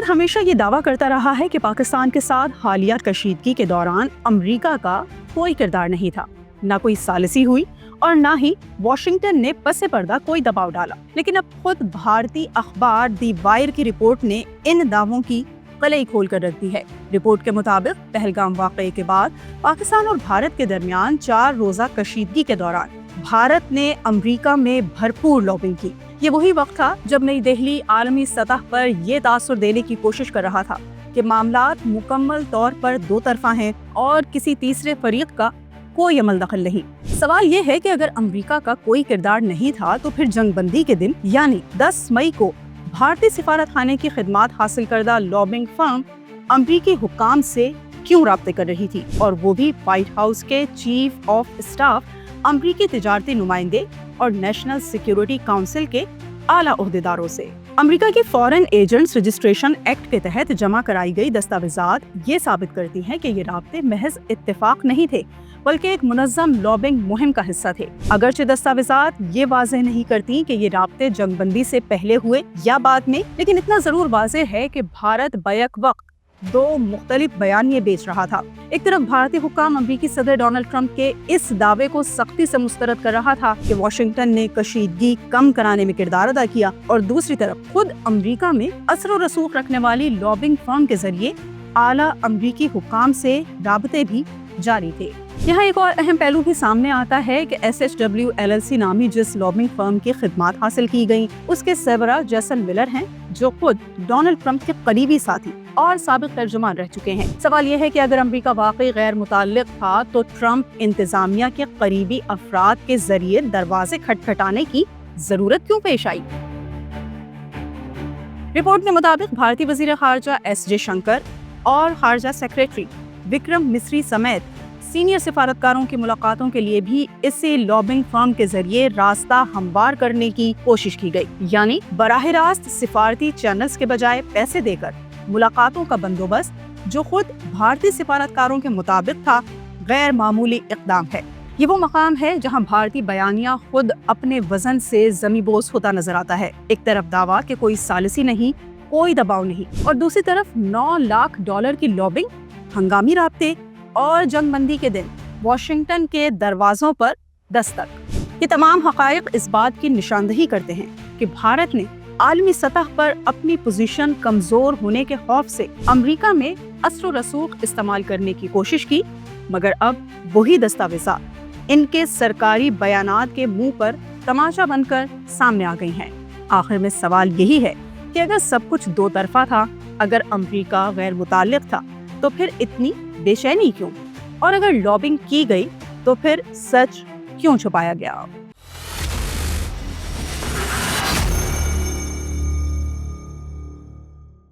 भारत हमेशा ये दावा करता रहा है कि पाकिस्तान के साथ हालिया कशीदगी के दौरान अमेरिका का कोई किरदार नहीं था, ना कोई सालिसी हुई और ना ही वॉशिंगटन ने पसे पर्दा कोई दबाव डाला। लेकिन अब खुद भारतीय अखबार दी वायर की रिपोर्ट ने इन दावों की कलई खोल कर रख दी है। रिपोर्ट के मुताबिक पहलगाम वाक़ये के बाद पाकिस्तान और भारत के दरमियान 4 रोज़ा कशीदगी के दौरान भारत ने अमेरिका में भरपूर लॉबिंग की। ये वही वक्त था जब नई दिल्ली आलमी सतह पर ये तासुर देने की कोशिश कर रहा था कि मामलात मुकम्मल तौर पर दो तरफा हैं और किसी तीसरे फरीक का कोई अमल दखल नहीं। सवाल ये है कि अगर अमेरिका का कोई किरदार नहीं था तो फिर जंगबंदी के दिन यानी 10 मई को भारतीय सिफारत खाने की खिदमात हासिल करदा लॉबिंग फर्म अमेरिकी हुक्काम से क्यों राब्ते कर रही थी, और वो भी व्हाइट हाउस के चीफ ऑफ स्टाफ, अमेरिकी तिजारती नुमाइंदे और नेशनल सिक्योरिटी काउंसिल के आला ओहदेदारों से। अमेरिका के फॉरेन एजेंट्स रजिस्ट्रेशन एक्ट के तहत जमा कराई गई दस्तावेजात ये साबित करती हैं कि ये राब्ते महज इत्तेफाक नहीं थे बल्कि एक मुनज़्ज़म लॉबिंग मुहिम का हिस्सा थे। अगरचे दस्तावेजात ये वाज़ेह नहीं करती कि ये राब्ते जंगबंदी से पहले हुए या बाद में, लेकिन इतना जरूर वाज़ेह है कि भारत बैक वक्त 2 मुख्तलिफ बयानिए बेच रहा था। एक तरफ भारतीय हुक्काम अमेरिकी सदर डोनाल्ड ट्रंप के इस दावे को सख्ती से मुस्तरद कर रहा था कि वाशिंगटन ने कशीदगी कम कराने में किरदार अदा किया, और दूसरी तरफ खुद अमेरिका में असर और रसूख रखने वाली लॉबिंग फर्म के जरिए आला अमेरिकी हुक्काम से राबते भी जारी थे। यहाँ एक और अहम पहलू भी सामने आता है कि SHW LLC नामी जिस लॉबिंग फर्म की खिदमात हासिल की गयी, उसके सरबराह जैसन मिलर हैं जो खुद डोनाल्ड ट्रंप के करीबी साथी और साबिक तर्जुमान रह चुके हैं। सवाल यह है कि अगर अमेरिका वाकई गैर मुताल्लिक था तो ट्रंप इंतजामिया के करीबी अफराद के जरिए दरवाजे खटखटाने की जरूरत क्यों पेश आई? रिपोर्ट के मुताबिक भारतीय वजीर खारजा S जयशंकर और खारजा सेक्रेटरी विक्रम मिस्री समेत सीनियर सिफारतकारों की मुलाकातों के लिए भी इसी लॉबिंग फर्म के जरिए रास्ता हमवार करने की कोशिश की गई, यानी बराह रास्त सिफारती चैनल्स के बजाय पैसे देकर मुलाकातों का बंदोबस्त, जो खुद भारतीय सिफारतकारों के मुताबिक था, गैर मामूली इक़दाम है। ये वो मकाम है जहां भारतीय बयानिया खुद अपने वजन से ज़मीबोस होता नजर आता है। एक तरफ दावा कि कोई सालिसी नहीं, कोई दबाव नहीं, और दूसरी तरफ $9 लाख की लॉबिंग, हंगामी राब्ते और जंगबंदी के दिन वॉशिंगटन के दरवाजों पर दस्तक। ये तमाम हक़ाइक़ इस बात की निशानदही करते हैं कि भारत ने आलमी सतह पर अपनी पोजीशन कमजोर होने के खौफ से अमेरिका में असर रसूख इस्तेमाल करने की कोशिश की, मगर अब वही दस्तावेज़ात इनके सरकारी बयानात के मुंह पर तमाचा बनकर सामने आ गई हैं। आखिर में सवाल यही है कि अगर सब कुछ दो तरफा था, अगर अमेरिका गैर मुताल्लिक था, तो फिर इतनी बेचैनी क्यों? और अगर लॉबिंग की गई तो फिर सच क्यों छुपाया गया?